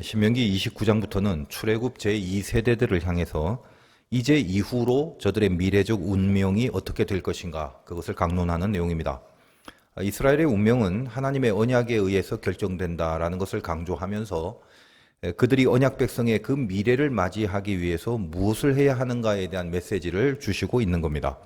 신명기 29장부터는 출애굽 제2세대들을 향해서 이제 이후로 저들의 미래적 운명이 어떻게 될 것인가, 그것을 강론하는 내용입니다. 이스라엘의 운명은 하나님의 언약에 의해서 결정된다라는 것을 강조하면서 그들이 언약 백성의 그 미래를 맞이하기 위해서 무엇을 해야 하는가에 대한 메시지를 주시고 있는 겁니다.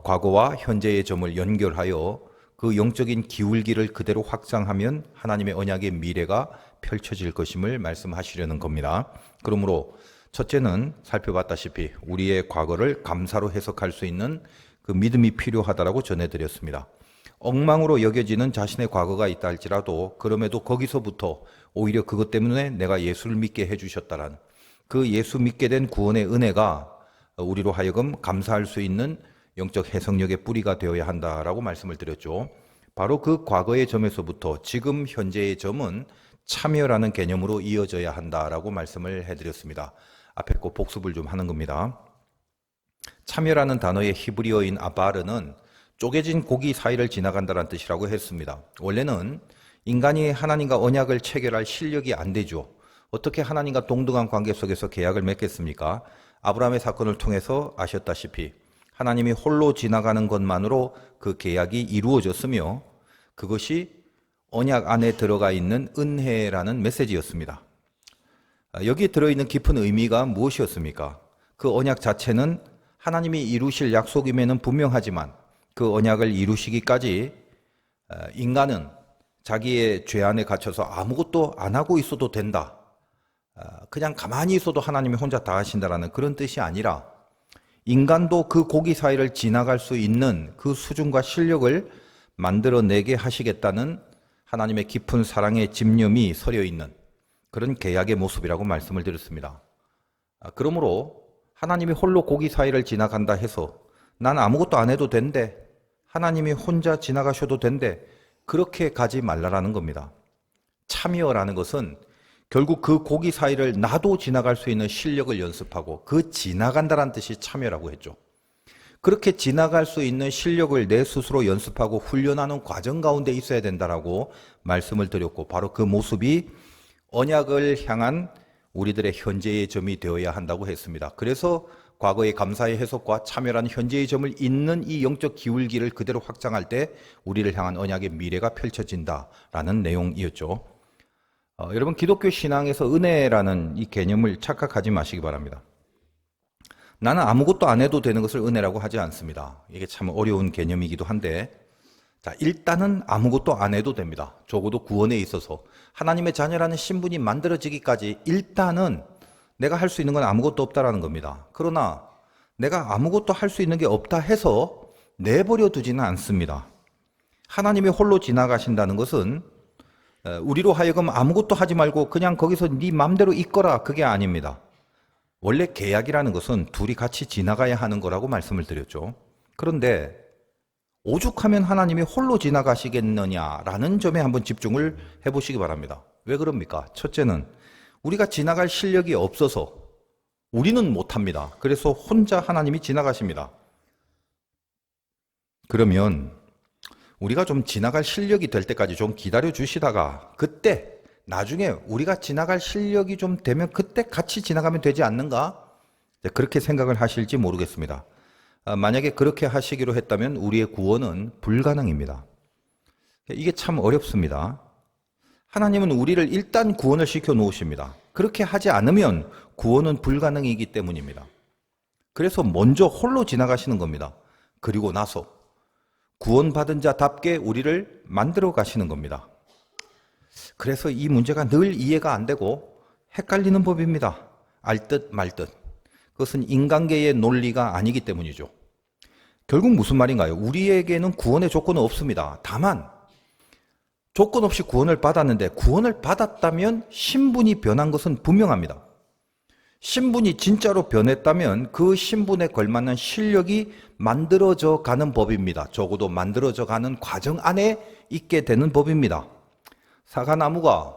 과거와 현재의 점을 연결하여 그 영적인 기울기를 그대로 확장하면 하나님의 언약의 미래가 펼쳐질 것임을 말씀하시려는 겁니다. 그러므로 첫째는 살펴봤다시피 우리의 과거를 감사로 해석할 수 있는 그 믿음이 필요하다라고 전해드렸습니다. 엉망으로 여겨지는 자신의 과거가 있다 할지라도 그럼에도 거기서부터 오히려 그것 때문에 내가 예수를 믿게 해주셨다라는 그 예수 믿게 된 구원의 은혜가 우리로 하여금 감사할 수 있는 영적 해석력의 뿌리가 되어야 한다라고 말씀을 드렸죠. 바로 그 과거의 점에서부터 지금 현재의 점은 참여라는 개념으로 이어져야 한다라고 말씀을 해드렸습니다. 앞에 거 복습을 좀 하는 겁니다. 참여라는 단어의 히브리어인 아바르는 쪼개진 고기 사이를 지나간다는 뜻이라고 했습니다. 원래는 인간이 하나님과 언약을 체결할 실력이 안 되죠. 어떻게 하나님과 동등한 관계 속에서 계약을 맺겠습니까? 아브라함의 사건을 통해서 아셨다시피 하나님이 홀로 지나가는 것만으로 그 계약이 이루어졌으며 그것이 언약 안에 들어가 있는 은혜라는 메시지였습니다. 여기에 들어있는 깊은 의미가 무엇이었습니까? 그 언약 자체는 하나님이 이루실 약속임에는 분명하지만 그 언약을 이루시기까지 인간은 자기의 죄 안에 갇혀서 아무것도 안 하고 있어도 된다. 그냥 가만히 있어도 하나님이 혼자 다 하신다라는 그런 뜻이 아니라 인간도 그 고기 사이를 지나갈 수 있는 그 수준과 실력을 만들어내게 하시겠다는 하나님의 깊은 사랑의 집념이 서려 있는 그런 계약의 모습이라고 말씀을 드렸습니다. 그러므로 하나님이 홀로 고기 사이를 지나간다 해서 난 아무것도 안 해도 된대, 하나님이 혼자 지나가셔도 된대, 그렇게 가지 말라라는 겁니다. 참여라는 것은 결국 그 고기 사이를 나도 지나갈 수 있는 실력을 연습하고 그 지나간다라는 뜻이 참여라고 했죠. 그렇게 지나갈 수 있는 실력을 내 스스로 연습하고 훈련하는 과정 가운데 있어야 된다라고 말씀을 드렸고 바로 그 모습이 언약을 향한 우리들의 현재의 점이 되어야 한다고 했습니다. 그래서 과거의 감사의 해석과 참여라는 현재의 점을 잇는 이 영적 기울기를 그대로 확장할 때 우리를 향한 언약의 미래가 펼쳐진다라는 내용이었죠. 여러분 기독교 신앙에서 은혜라는 이 개념을 착각하지 마시기 바랍니다. 나는 아무것도 안 해도 되는 것을 은혜라고 하지 않습니다. 이게 참 어려운 개념이기도 한데 자, 일단은 아무것도 안 해도 됩니다. 적어도 구원에 있어서 하나님의 자녀라는 신분이 만들어지기까지 일단은 내가 할 수 있는 건 아무것도 없다라는 겁니다. 그러나 내가 아무것도 할 수 있는 게 없다 해서 내버려 두지는 않습니다. 하나님이 홀로 지나가신다는 것은 우리로 하여금 아무것도 하지 말고 그냥 거기서 네 맘대로 있거라, 그게 아닙니다. 원래 계약이라는 것은 둘이 같이 지나가야 하는 거라고 말씀을 드렸죠. 그런데 오죽하면 하나님이 홀로 지나가시겠느냐라는 점에 한번 집중을 해보시기 바랍니다. 왜 그럽니까? 첫째는 우리가 지나갈 실력이 없어서 우리는 못합니다. 그래서 혼자 하나님이 지나가십니다. 그러면 우리가 좀 지나갈 실력이 될 때까지 좀 기다려 주시다가 그때 나중에 우리가 지나갈 실력이 좀 되면 그때 같이 지나가면 되지 않는가? 그렇게 생각을 하실지 모르겠습니다. 만약에 그렇게 하시기로 했다면 우리의 구원은 불가능입니다. 이게 참 어렵습니다. 하나님은 우리를 일단 구원을 시켜 놓으십니다. 그렇게 하지 않으면 구원은 불가능이기 때문입니다. 그래서 먼저 홀로 지나가시는 겁니다. 그리고 나서 구원받은 자답게 우리를 만들어 가시는 겁니다. 그래서 이 문제가 늘 이해가 안 되고 헷갈리는 법입니다. 알 듯 말 듯. 그것은 인간계의 논리가 아니기 때문이죠. 결국 무슨 말인가요? 우리에게는 구원의 조건은 없습니다. 다만 조건 없이 구원을 받았는데 구원을 받았다면 신분이 변한 것은 분명합니다. 신분이 진짜로 변했다면 그 신분에 걸맞는 실력이 만들어져 가는 법입니다. 적어도 만들어져 가는 과정 안에 있게 되는 법입니다. 사과나무가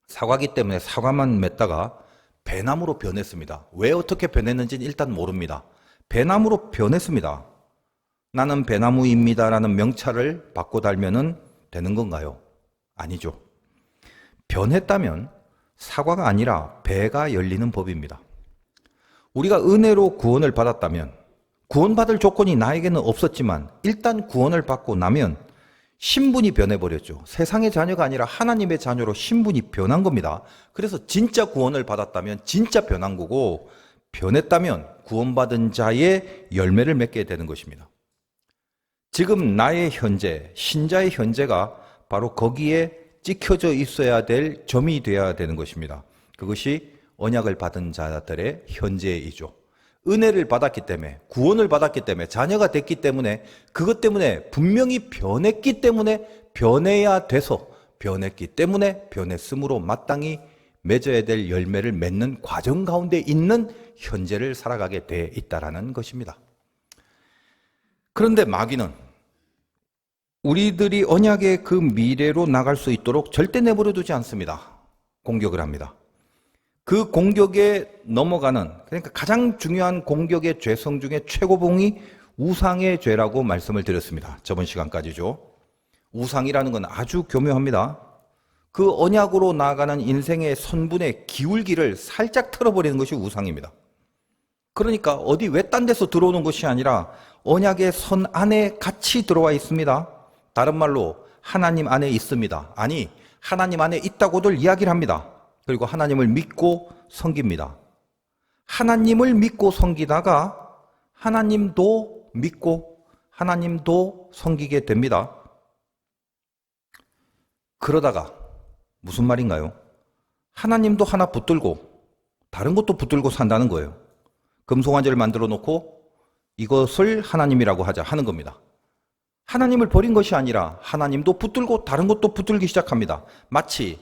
사과기 때문에 사과만 맺다가 배나무로 변했습니다. 왜 어떻게 변했는지는 일단 모릅니다. 배나무로 변했습니다. 나는 배나무입니다라는 명찰을 받고 달면은 되는 건가요? 아니죠. 변했다면 사과가 아니라 배가 열리는 법입니다. 우리가 은혜로 구원을 받았다면 구원받을 조건이 나에게는 없었지만 일단 구원을 받고 나면 신분이 변해버렸죠. 세상의 자녀가 아니라 하나님의 자녀로 신분이 변한 겁니다. 그래서 진짜 구원을 받았다면 진짜 변한 거고, 변했다면 구원받은 자의 열매를 맺게 되는 것입니다. 지금 나의 현재, 신자의 현재가 바로 거기에 찍혀져 있어야 될 점이 되어야 되는 것입니다. 그것이 언약을 받은 자들의 현재이죠. 은혜를 받았기 때문에, 구원을 받았기 때문에, 자녀가 됐기 때문에, 그것 때문에 분명히 변했기 때문에, 변해야 돼서 변했기 때문에 변했으므로 마땅히 맺어야 될 열매를 맺는 과정 가운데 있는 현재를 살아가게 돼 있다라는 것입니다. 그런데 마귀는 우리들이 언약의 그 미래로 나갈 수 있도록 절대 내버려 두지 않습니다. 공격을 합니다. 그 공격에 넘어가는, 그러니까 가장 중요한 공격의 죄성 중에 최고봉이 우상의 죄라고 말씀을 드렸습니다. 저번 시간까지죠. 우상이라는 건 아주 교묘합니다. 그 언약으로 나아가는 인생의 선분의 기울기를 살짝 틀어버리는 것이 우상입니다. 그러니까 어디 외딴 데서 들어오는 것이 아니라 언약의 선 안에 같이 들어와 있습니다. 다른 말로 하나님 안에 있습니다. 아니, 하나님 안에 있다고들 이야기를 합니다. 그리고 하나님을 믿고 섬깁니다. 하나님을 믿고 섬기다가 하나님도 믿고 하나님도 섬기게 됩니다. 그러다가 무슨 말인가요? 하나님도 하나 붙들고 다른 것도 붙들고 산다는 거예요. 금송아지를 만들어 놓고 이것을 하나님이라고 하자 하는 겁니다. 하나님을 버린 것이 아니라 하나님도 붙들고 다른 것도 붙들기 시작합니다. 마치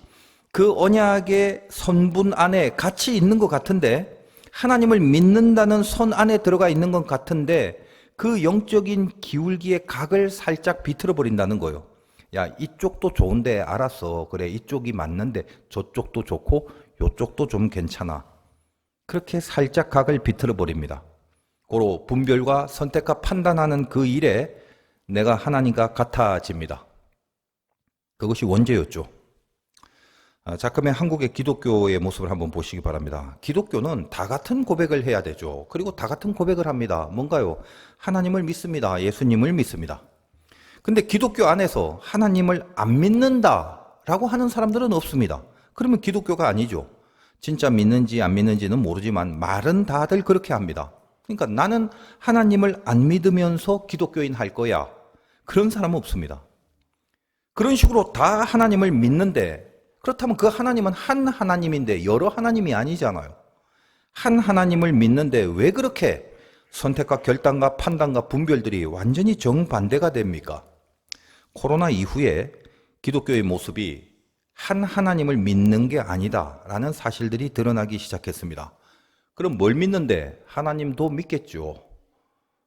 그 언약의 선분 안에 같이 있는 것 같은데, 하나님을 믿는다는 선 안에 들어가 있는 것 같은데 그 영적인 기울기의 각을 살짝 비틀어 버린다는 거예요. 야, 이쪽도 좋은데 알았어. 그래, 이쪽이 맞는데 저쪽도 좋고 이쪽도 좀 괜찮아. 그렇게 살짝 각을 비틀어 버립니다. 고로 분별과 선택과 판단하는 그 일에 내가 하나님과 같아집니다. 그것이 원죄였죠. 자금의 한국의 기독교의 모습을 한번 보시기 바랍니다. 기독교는 다 같은 고백을 해야 되죠. 그리고 다 같은 고백을 합니다. 뭔가요? 하나님을 믿습니다. 예수님을 믿습니다. 근데 기독교 안에서 하나님을 안 믿는다라고 하는 사람들은 없습니다. 그러면 기독교가 아니죠. 진짜 믿는지 안 믿는지는 모르지만 말은 다들 그렇게 합니다. 그러니까 나는 하나님을 안 믿으면서 기독교인 할 거야. 그런 사람은 없습니다. 그런 식으로 다 하나님을 믿는데, 그렇다면 그 하나님은 한 하나님인데 여러 하나님이 아니잖아요. 한 하나님을 믿는데 왜 그렇게 선택과 결단과 판단과 분별들이 완전히 정반대가 됩니까? 코로나 이후에 기독교의 모습이 한 하나님을 믿는 게 아니다라는 사실들이 드러나기 시작했습니다. 그럼 뭘 믿는데? 하나님도 믿겠죠.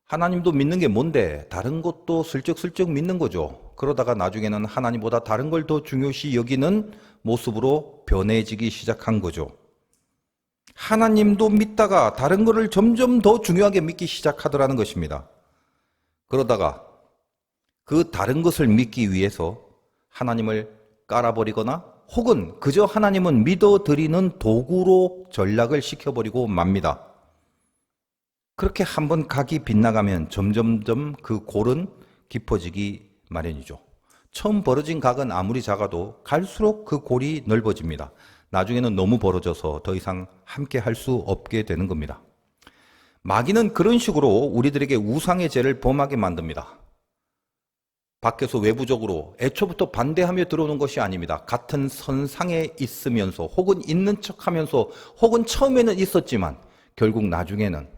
하나님도 믿는 게 뭔데? 다른 것도 슬쩍슬쩍 믿는 거죠. 그러다가 나중에는 하나님보다 다른 걸 더 중요시 여기는 모습으로 변해지기 시작한 거죠. 하나님도 믿다가 다른 거를 점점 더 중요하게 믿기 시작하더라는 것입니다. 그러다가 그 다른 것을 믿기 위해서 하나님을 깔아버리거나 혹은 그저 하나님은 믿어드리는 도구로 전락을 시켜버리고 맙니다. 그렇게 한번 각이 빗나가면 점점점 그 골은 깊어지기 마련이죠. 처음 벌어진 각은 아무리 작아도 갈수록 그 골이 넓어집니다. 나중에는 너무 벌어져서 더 이상 함께 할 수 없게 되는 겁니다. 마귀는 그런 식으로 우리들에게 우상의 죄를 범하게 만듭니다. 밖에서 외부적으로 애초부터 반대하며 들어오는 것이 아닙니다. 같은 선상에 있으면서 혹은 있는 척하면서 혹은 처음에는 있었지만 결국 나중에는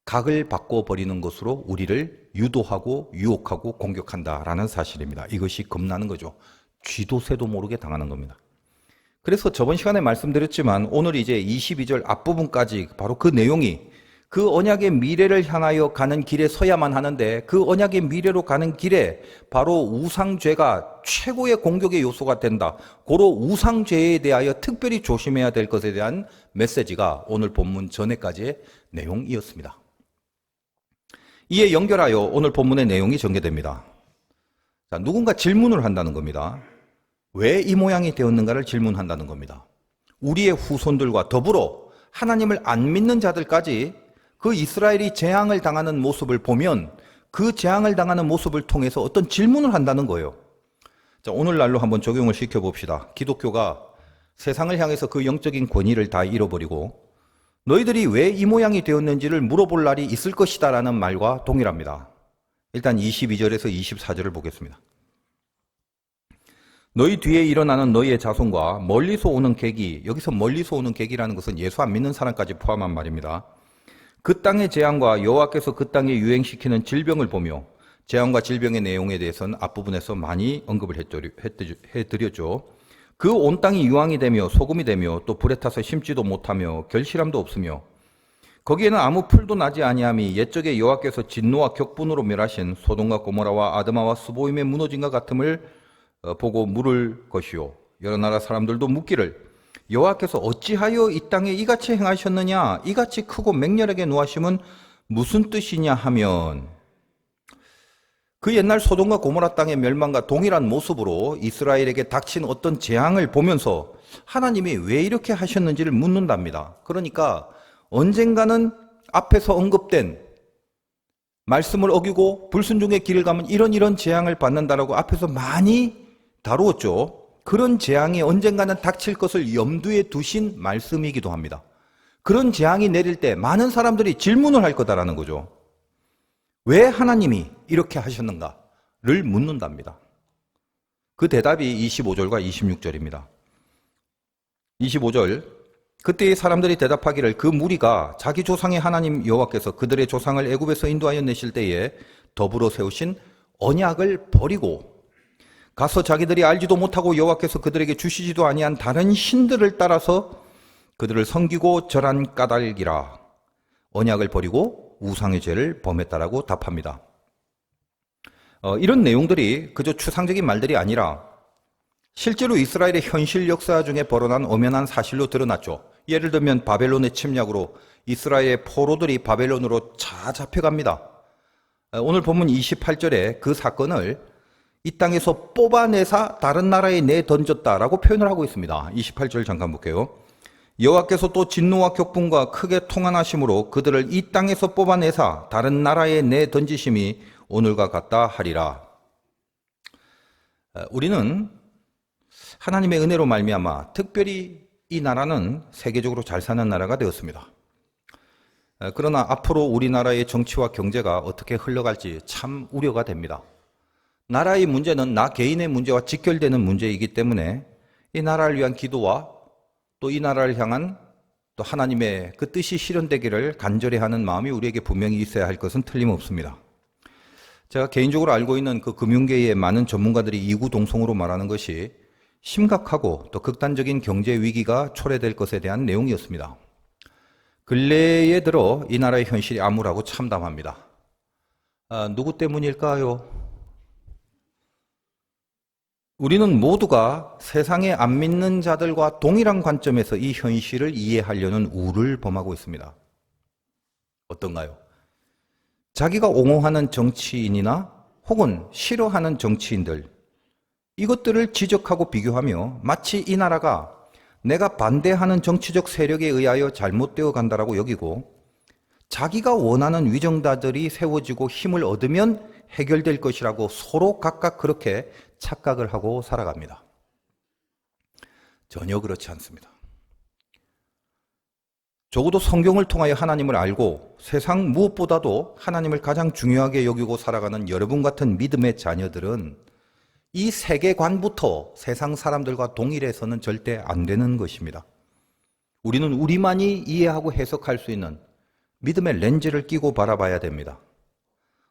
각을 바꿔버리는 것으로 우리를 유도하고 유혹하고 공격한다라는 사실입니다. 이것이 겁나는 거죠. 쥐도 새도 모르게 당하는 겁니다. 그래서 저번 시간에 말씀드렸지만 오늘 이제 22절 앞부분까지 바로 그 내용이 그 언약의 미래를 향하여 가는 길에 서야만 하는데, 그 언약의 미래로 가는 길에 바로 우상죄가 최고의 공격의 요소가 된다. 고로 우상죄에 대하여 특별히 조심해야 될 것에 대한 메시지가 오늘 본문 전에까지의 내용이었습니다. 이에 연결하여 오늘 본문의 내용이 전개됩니다. 자, 누군가 질문을 한다는 겁니다. 왜 이 모양이 되었는가를 질문한다는 겁니다. 우리의 후손들과 더불어 하나님을 안 믿는 자들까지 그 이스라엘이 재앙을 당하는 모습을 보면 그 재앙을 당하는 모습을 통해서 어떤 질문을 한다는 거예요. 자, 오늘날로 한번 적용을 시켜봅시다. 기독교가 세상을 향해서 그 영적인 권위를 다 잃어버리고 너희들이 왜 이 모양이 되었는지를 물어볼 날이 있을 것이다 라는 말과 동일합니다. 일단 22절에서 24절을 보겠습니다. 너희 뒤에 일어나는 너희의 자손과 멀리서 오는 객이, 여기서 멀리서 오는 객이라는 것은 예수 안 믿는 사람까지 포함한 말입니다. 그 땅의 재앙과 여호와께서 그 땅에 유행시키는 질병을 보며, 재앙과 질병의 내용에 대해서는 앞부분에서 많이 언급을 해드렸죠. 그 온 땅이 유황이 되며 소금이 되며 또 불에 타서 심지도 못하며 결실함도 없으며 거기에는 아무 풀도 나지 아니함이 옛적에 여호와께서 진노와 격분으로 멸하신 소돔과 고모라와 아드마와 스보임의 무너짐과 같음을 보고 물을 것이요. 여러 나라 사람들도 묻기를 여호와께서 어찌하여 이 땅에 이같이 행하셨느냐, 이같이 크고 맹렬하게 노하심은 무슨 뜻이냐 하면, 그 옛날 소돔과 고모라 땅의 멸망과 동일한 모습으로 이스라엘에게 닥친 어떤 재앙을 보면서 하나님이 왜 이렇게 하셨는지를 묻는답니다. 그러니까 언젠가는 앞에서 언급된 말씀을 어기고 불순종의 길을 가면 이런 재앙을 받는다라고 앞에서 많이 다루었죠. 그런 재앙이 언젠가는 닥칠 것을 염두에 두신 말씀이기도 합니다. 그런 재앙이 내릴 때 많은 사람들이 질문을 할 거다라는 거죠. 왜 하나님이 이렇게 하셨는가를 묻는답니다. 그 대답이 25절과 26절입니다. 25절, 그때의 사람들이 대답하기를 그 무리가 자기 조상의 하나님 여호와께서 그들의 조상을 애굽에서 인도하여 내실 때에 더불어 세우신 언약을 버리고 가서 자기들이 알지도 못하고 여호와께서 그들에게 주시지도 아니한 다른 신들을 따라서 그들을 섬기고 절한 까닭이라. 언약을 버리고 우상의 죄를 범했다라고 답합니다. 이런 내용들이 그저 추상적인 말들이 아니라 실제로 이스라엘의 현실 역사 중에 벌어난 엄연한 사실로 드러났죠. 예를 들면 바벨론의 침략으로 이스라엘의 포로들이 바벨론으로 다 잡혀갑니다. 오늘 본문 28절에 그 사건을 이 땅에서 뽑아내사 다른 나라에 내던졌다라고 표현을 하고 있습니다. 28절 잠깐 볼게요. 여호와께서 또 진노와 격분과 크게 통한하심으로 그들을 이 땅에서 뽑아내사 다른 나라에 내던지심이 오늘과 같다 하리라. 우리는 하나님의 은혜로 말미암아 특별히 이 나라는 세계적으로 잘 사는 나라가 되었습니다. 그러나 앞으로 우리나라의 정치와 경제가 어떻게 흘러갈지 참 우려가 됩니다. 나라의 문제는 나 개인의 문제와 직결되는 문제이기 때문에 이 나라를 위한 기도와 또 이 나라를 향한 또 하나님의 그 뜻이 실현되기를 간절히 하는 마음이 우리에게 분명히 있어야 할 것은 틀림없습니다. 제가 개인적으로 알고 있는 그 금융계의 많은 전문가들이 이구동성으로 말하는 것이 심각하고 또 극단적인 경제 위기가 초래될 것에 대한 내용이었습니다. 근래에 들어 이 나라의 현실이 암울하고 참담합니다. 누구 때문일까요? 우리는 모두가 세상에 안 믿는 자들과 동일한 관점에서 이 현실을 이해하려는 우를 범하고 있습니다. 어떤가요? 자기가 옹호하는 정치인이나 혹은 싫어하는 정치인들, 이것들을 지적하고 비교하며 마치 이 나라가 내가 반대하는 정치적 세력에 의하여 잘못되어 간다라고 여기고 자기가 원하는 위정자들이 세워지고 힘을 얻으면 해결될 것이라고 서로 각각 그렇게 착각을 하고 살아갑니다. 전혀 그렇지 않습니다. 적어도 성경을 통하여 하나님을 알고 세상 무엇보다도 하나님을 가장 중요하게 여기고 살아가는 여러분 같은 믿음의 자녀들은 이 세계관부터 세상 사람들과 동일해서는 절대 안 되는 것입니다. 우리는 우리만이 이해하고 해석할 수 있는 믿음의 렌즈를 끼고 바라봐야 됩니다.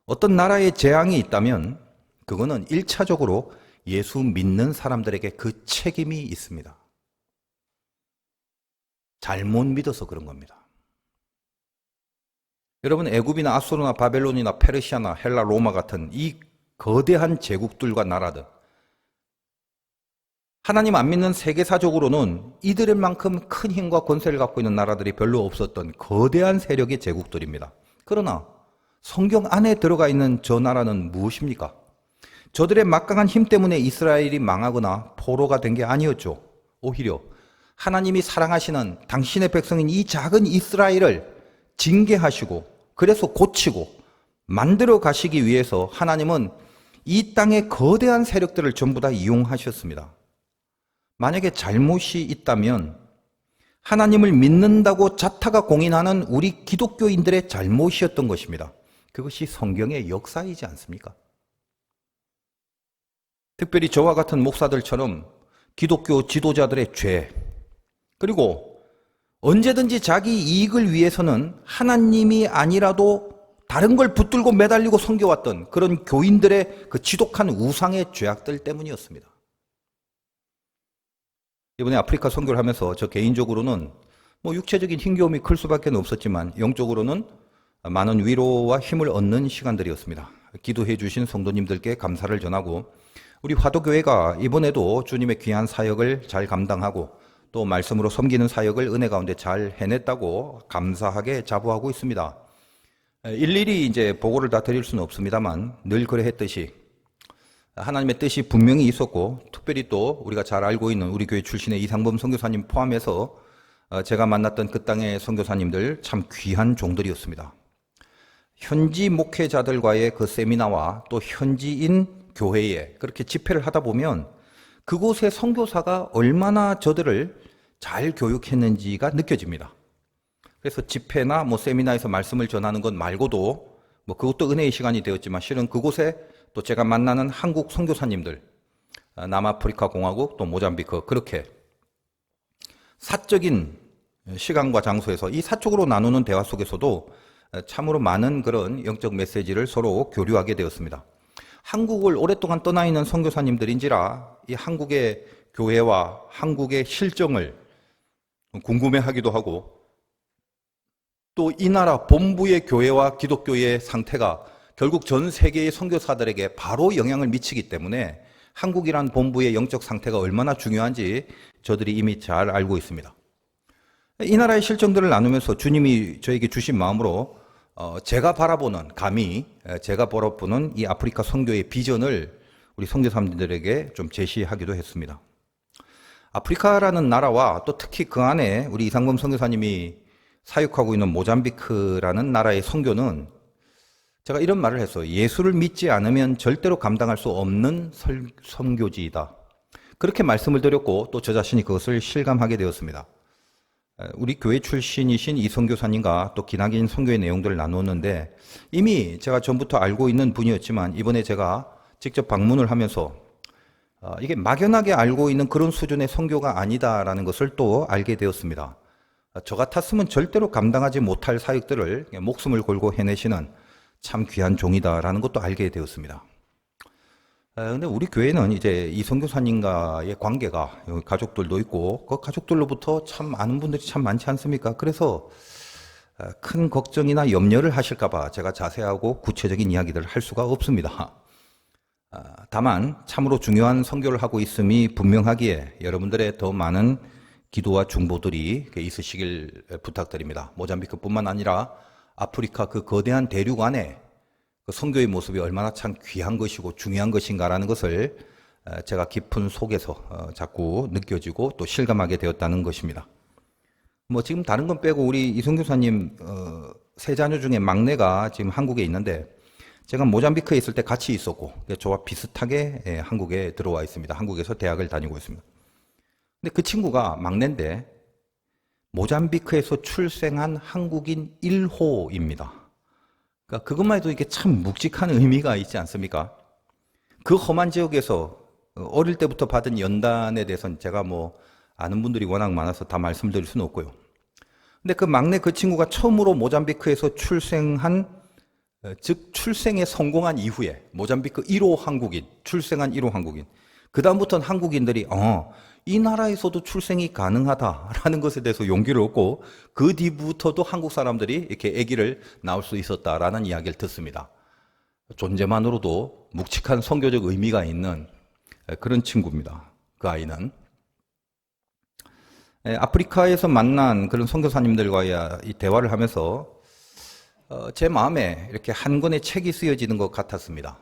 어떤 나라에 재앙이 있다면 그거는 1차적으로 예수 믿는 사람들에게 그 책임이 있습니다. 잘못 믿어서 그런 겁니다. 여러분, 애굽이나 아수르나 바벨론이나 페르시아나 헬라 로마 같은 이 거대한 제국들과 나라들, 하나님 안 믿는 세계사적으로는 이들의 만큼 큰 힘과 권세를 갖고 있는 나라들이 별로 없었던 거대한 세력의 제국들입니다. 그러나 성경 안에 들어가 있는 저 나라는 무엇입니까? 저들의 막강한 힘 때문에 이스라엘이 망하거나 포로가 된 게 아니었죠. 오히려 하나님이 사랑하시는 당신의 백성인 이 작은 이스라엘을 징계하시고 그래서 고치고 만들어 가시기 위해서 하나님은 이 땅의 거대한 세력들을 전부 다 이용하셨습니다. 만약에 잘못이 있다면 하나님을 믿는다고 자타가 공인하는 우리 기독교인들의 잘못이었던 것입니다. 그것이 성경의 역사이지 않습니까? 특별히 저와 같은 목사들처럼 기독교 지도자들의 죄, 그리고 언제든지 자기 이익을 위해서는 하나님이 아니라도 다른 걸 붙들고 매달리고 섬겨왔던 그런 교인들의 그 지독한 우상의 죄악들 때문이었습니다. 이번에 아프리카 선교를 하면서 저 개인적으로는 육체적인 힘겨움이 클 수밖에 없었지만 영적으로는 많은 위로와 힘을 얻는 시간들이었습니다. 기도해 주신 성도님들께 감사를 전하고 우리 화도교회가 이번에도 주님의 귀한 사역을 잘 감당하고 또 말씀으로 섬기는 사역을 은혜 가운데 잘 해냈다고 감사하게 자부하고 있습니다. 일일이 이제 보고를 다 드릴 수는 없습니다만 늘 그래 했듯이 하나님의 뜻이 분명히 있었고 특별히 또 우리가 잘 알고 있는 우리 교회 출신의 이상범 선교사님 포함해서 제가 만났던 그 땅의 선교사님들 참 귀한 종들이었습니다. 현지 목회자들과의 그 세미나와 또 현지인 교회에 그렇게 집회를 하다 보면 그곳의 선교사가 얼마나 저들을 잘 교육했는지가 느껴집니다. 그래서 집회나 세미나에서 말씀을 전하는 것 말고도 그것도 은혜의 시간이 되었지만 실은 그곳에 또 제가 만나는 한국 선교사님들, 남아프리카 공화국 또 모잠비크 그렇게 사적인 시간과 장소에서 이 사적으로 나누는 대화 속에서도 참으로 많은 그런 영적 메시지를 서로 교류하게 되었습니다. 한국을 오랫동안 떠나 있는 선교사님들인지라 이 한국의 교회와 한국의 실정을 궁금해하기도 하고 또 이 나라 본부의 교회와 기독교의 상태가 결국 전 세계의 선교사들에게 바로 영향을 미치기 때문에 한국이란 본부의 영적 상태가 얼마나 중요한지 저들이 이미 잘 알고 있습니다. 이 나라의 실정들을 나누면서 주님이 저에게 주신 마음으로 제가 바라보는 이 아프리카 선교의 비전을 우리 선교사님들에게 좀 제시하기도 했습니다. 아프리카라는 나라와 또 특히 그 안에 우리 이상범 선교사님이 사역하고 있는 모잠비크라는 나라의 선교는 제가 이런 말을 했어요. 예수를 믿지 않으면 절대로 감당할 수 없는 선교지이다. 그렇게 말씀을 드렸고 또 저 자신이 그것을 실감하게 되었습니다. 우리 교회 출신이신 이 선교사님과 또 기나긴 선교의 내용들을 나누었는데 이미 제가 전부터 알고 있는 분이었지만 이번에 제가 직접 방문을 하면서 이게 막연하게 알고 있는 그런 수준의 선교가 아니다라는 것을 또 알게 되었습니다. 저 같았으면 절대로 감당하지 못할 사역들을 목숨을 걸고 해내시는 참 귀한 종이다라는 것도 알게 되었습니다. 근데 우리 교회는 이제 이 선교사님과의 관계가 가족들도 있고 그 가족들로부터 참 아는 분들이 참 많지 않습니까? 그래서 큰 걱정이나 염려를 하실까봐 제가 자세하고 구체적인 이야기들을 할 수가 없습니다. 다만 참으로 중요한 선교를 하고 있음이 분명하기에 여러분들의 더 많은 기도와 중보들이 있으시길 부탁드립니다. 모잠비크뿐만 아니라 아프리카 그 거대한 대륙 안에 그 선교의 모습이 얼마나 참 귀한 것이고 중요한 것인가라는 것을 제가 깊은 속에서 자꾸 느껴지고 또 실감하게 되었다는 것입니다. 지금 다른 건 빼고 우리 이선교사님 세 자녀 중에 막내가 지금 한국에 있는데 제가 모잠비크에 있을 때 같이 있었고 저와 비슷하게 한국에 들어와 있습니다. 한국에서 대학을 다니고 있습니다. 근데 그 친구가 막내인데 모잠비크에서 출생한 한국인 1호입니다. 그러니까 그것만 해도 이게 참 묵직한 의미가 있지 않습니까? 그 험한 지역에서 어릴 때부터 받은 연단에 대해서는 제가 아는 분들이 워낙 많아서 다 말씀드릴 수는 없고요. 근데 그 막내 그 친구가 처음으로 모잠비크에서 출생에 성공한 이후에 모잠비크 1호 한국인, 출생한 1호 한국인. 그 다음부터는 한국인들이 이 나라에서도 출생이 가능하다라는 것에 대해서 용기를 얻고 그 뒤부터도 한국 사람들이 이렇게 아기를 낳을 수 있었다라는 이야기를 듣습니다. 존재만으로도 묵직한 선교적 의미가 있는 그런 친구입니다. 그 아이는. 아프리카에서 만난 그런 선교사님들과의 이 대화를 하면서 제 마음에 이렇게 한 권의 책이 쓰여지는 것 같았습니다.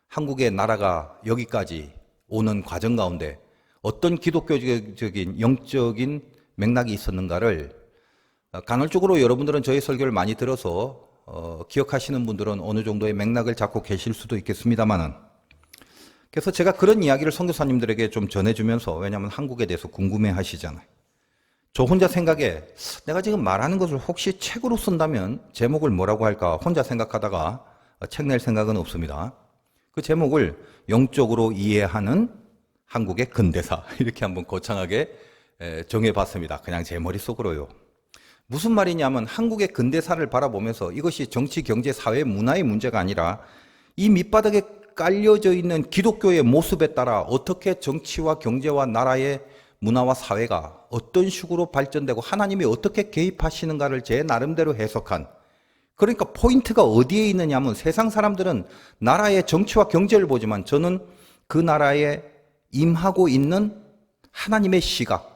한국의 나라가 여기까지 오는 과정 가운데 어떤 기독교적인 영적인 맥락이 있었는가를 간헐적으로 여러분들은 저희 설교를 많이 들어서 기억하시는 분들은 어느 정도의 맥락을 잡고 계실 수도 있겠습니다만은, 그래서 제가 그런 이야기를 선교사님들에게 좀 전해주면서, 왜냐하면 한국에 대해서 궁금해 하시잖아요. 저 혼자 생각에 내가 지금 말하는 것을 혹시 책으로 쓴다면 제목을 뭐라고 할까 혼자 생각하다가 책 낼 생각은 없습니다. 그 제목을 영적으로 이해하는 한국의 근대사, 이렇게 한번 거창하게 정해봤습니다. 그냥 제 머릿속으로요. 무슨 말이냐면 한국의 근대사를 바라보면서 이것이 정치, 경제, 사회, 문화의 문제가 아니라 이 밑바닥에 깔려져 있는 기독교의 모습에 따라 어떻게 정치와 경제와 나라의 문화와 사회가 어떤 식으로 발전되고 하나님이 어떻게 개입하시는가를 제 나름대로 해석한, 그러니까 포인트가 어디에 있느냐 하면 세상 사람들은 나라의 정치와 경제를 보지만 저는 그 나라에 임하고 있는 하나님의 시각,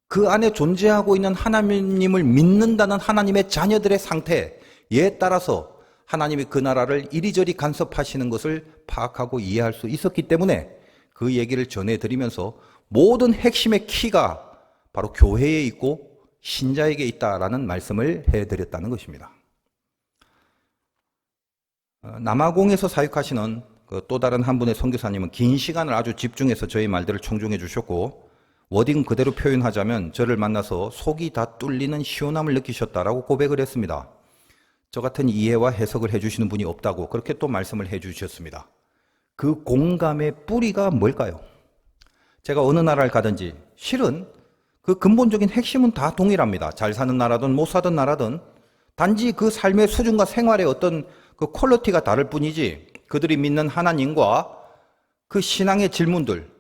그 안에 존재하고 있는 하나님을 믿는다는 하나님의 자녀들의 상태에 따라서 하나님이 그 나라를 이리저리 간섭하시는 것을 파악하고 이해할 수 있었기 때문에 그 얘기를 전해드리면서 모든 핵심의 키가 바로 교회에 있고 신자에게 있다라는 말씀을 해드렸다는 것입니다. 남아공에서 사역하시는 또 다른 한 분의 선교사님은 긴 시간을 아주 집중해서 저희 말들을 청중해 주셨고, 워딩 그대로 표현하자면 저를 만나서 속이 다 뚫리는 시원함을 느끼셨다라고 고백을 했습니다. 저 같은 이해와 해석을 해주시는 분이 없다고 그렇게 또 말씀을 해주셨습니다. 그 공감의 뿌리가 뭘까요? 제가 어느 나라를 가든지 실은 그 근본적인 핵심은 다 동일합니다. 잘 사는 나라든 못 사는 나라든 단지 그 삶의 수준과 생활의 어떤 그 퀄리티가 다를 뿐이지, 그들이 믿는 하나님과 그 신앙의 질문들,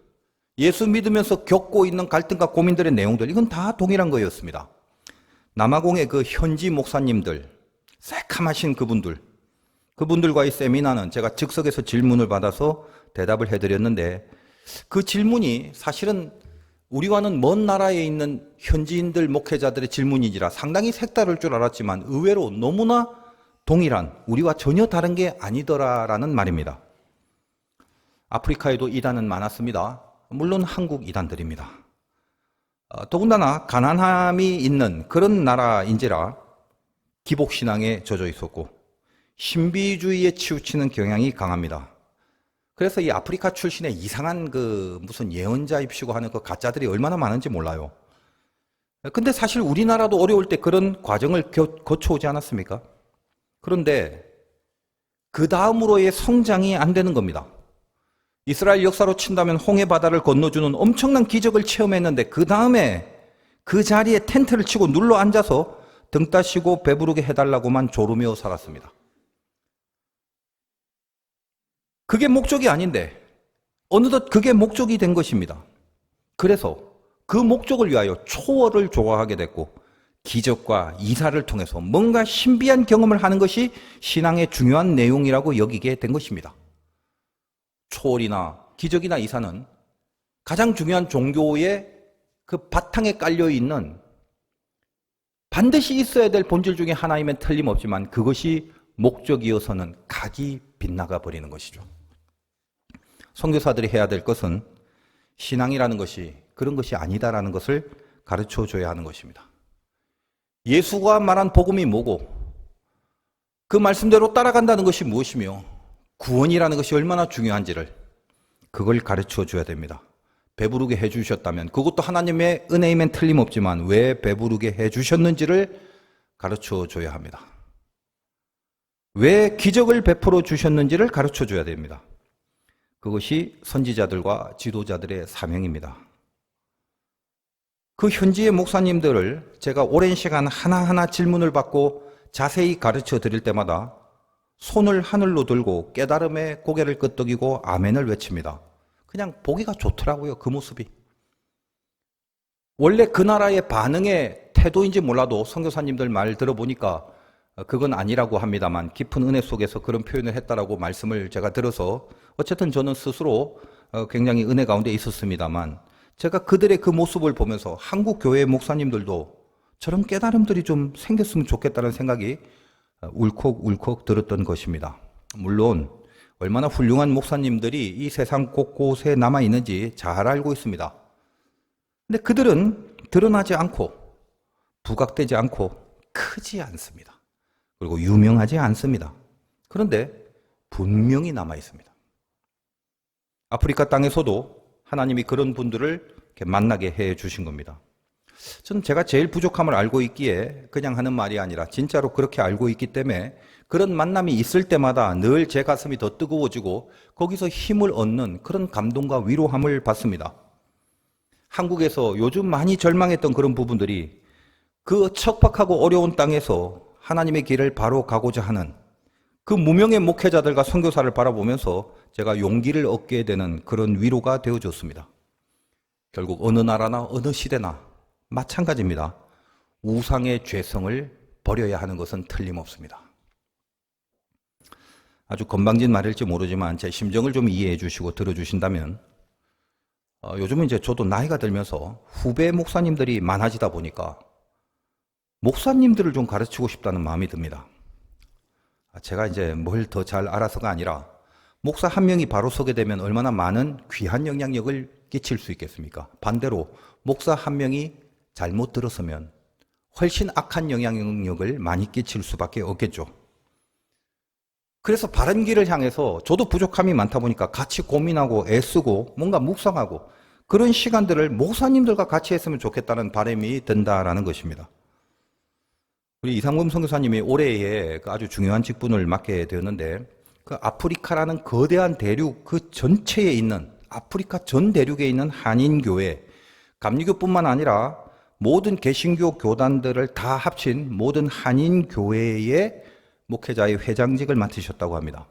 예수 믿으면서 겪고 있는 갈등과 고민들의 내용들, 이건 다 동일한 거였습니다. 남아공의 그 현지 목사님들, 새카마신 그분들과의 세미나는 제가 즉석에서 질문을 받아서 대답을 해드렸는데, 그 질문이 사실은 우리와는 먼 나라에 있는 현지인들, 목회자들의 질문이지라 상당히 색다를 줄 알았지만 의외로 너무나 동일한, 우리와 전혀 다른 게 아니더라라는 말입니다. 아프리카에도 이단은 많았습니다. 물론 한국 이단들입니다. 더군다나 가난함이 있는 그런 나라인지라 기복신앙에 젖어 있었고 신비주의에 치우치는 경향이 강합니다. 그래서 이 아프리카 출신의 이상한 그 무슨 예언자입시고 하는 그 가짜들이 얼마나 많은지 몰라요. 근데 사실 우리나라도 어려울 때 그런 과정을 거쳐오지 않았습니까? 그런데 그 다음으로의 성장이 안 되는 겁니다. 이스라엘 역사로 친다면 홍해 바다를 건너주는 엄청난 기적을 체험했는데 그 다음에 그 자리에 텐트를 치고 눌러 앉아서 등 따시고 배부르게 해달라고만 조르며 살았습니다. 그게 목적이 아닌데 어느덧 그게 목적이 된 것입니다. 그래서 그 목적을 위하여 초월을 좋아하게 됐고 기적과 이사를 통해서 뭔가 신비한 경험을 하는 것이 신앙의 중요한 내용이라고 여기게 된 것입니다. 초월이나 기적이나 이사는 가장 중요한 종교의 그 바탕에 깔려있는 반드시 있어야 될 본질 중에 하나이면 틀림없지만 그것이 목적이어서는 각이 빗나가 버리는 것이죠. 선교사들이 해야 될 것은 신앙이라는 것이 그런 것이 아니다라는 것을 가르쳐줘야 하는 것입니다. 예수가 말한 복음이 뭐고 그 말씀대로 따라간다는 것이 무엇이며 구원이라는 것이 얼마나 중요한지를 그걸 가르쳐줘야 됩니다. 배부르게 해주셨다면 그것도 하나님의 은혜이면 틀림없지만 왜 배부르게 해주셨는지를 가르쳐줘야 합니다. 왜 기적을 베풀어 주셨는지를 가르쳐줘야 됩니다. 그것이 선지자들과 지도자들의 사명입니다. 그 현지의 목사님들을 제가 오랜 시간 하나하나 질문을 받고 자세히 가르쳐 드릴 때마다 손을 하늘로 들고 깨달음에 고개를 끄덕이고 아멘을 외칩니다. 그냥 보기가 좋더라고요, 그 모습이. 원래 그 나라의 반응의 태도인지 몰라도 선교사님들 말 들어보니까 그건 아니라고 합니다만 깊은 은혜 속에서 그런 표현을 했다라고 말씀을 제가 들어서 어쨌든 저는 스스로 굉장히 은혜 가운데 있었습니다만 제가 그들의 그 모습을 보면서 한국 교회 목사님들도 저런 깨달음들이 좀 생겼으면 좋겠다는 생각이 울컥울컥 들었던 것입니다. 물론 얼마나 훌륭한 목사님들이 이 세상 곳곳에 남아 있는지 잘 알고 있습니다. 근데 그들은 드러나지 않고 부각되지 않고 크지 않습니다. 그리고 유명하지 않습니다. 그런데 분명히 남아 있습니다. 아프리카 땅에서도 하나님이 그런 분들을 이렇게 만나게 해 주신 겁니다. 저는 제가 제일 부족함을 알고 있기에 그냥 하는 말이 아니라 진짜로 그렇게 알고 있기 때문에 그런 만남이 있을 때마다 늘 제 가슴이 더 뜨거워지고 거기서 힘을 얻는 그런 감동과 위로함을 받습니다. 한국에서 요즘 많이 절망했던 그런 부분들이 그 척박하고 어려운 땅에서 하나님의 길을 바로 가고자 하는 그 무명의 목회자들과 선교사를 바라보면서 제가 용기를 얻게 되는 그런 위로가 되어줬습니다. 결국 어느 나라나 어느 시대나 마찬가지입니다. 우상의 죄성을 버려야 하는 것은 틀림없습니다. 아주 건방진 말일지 모르지만 제 심정을 좀 이해해 주시고 들어주신다면 요즘은 이제 저도 나이가 들면서 후배 목사님들이 많아지다 보니까 목사님들을 좀 가르치고 싶다는 마음이 듭니다. 제가 이제 뭘 더 잘 알아서가 아니라 목사 한 명이 바로 서게 되면 얼마나 많은 귀한 영향력을 끼칠 수 있겠습니까? 반대로 목사 한 명이 잘못 들었으면 훨씬 악한 영향력을 많이 끼칠 수밖에 없겠죠. 그래서 바른 길을 향해서 저도 부족함이 많다 보니까 같이 고민하고 애쓰고 뭔가 묵상하고 그런 시간들을 목사님들과 같이 했으면 좋겠다는 바람이 든다라는 것입니다. 우리 이상범 선교사님이 올해에 아주 중요한 직분을 맡게 되었는데 그 아프리카라는 거대한 대륙 그 전체에 있는 아프리카 전 대륙에 있는 한인교회, 감리교뿐만 아니라 모든 개신교 교단들을 다 합친 모든 한인교회의 목회자의 회장직을 맡으셨다고 합니다.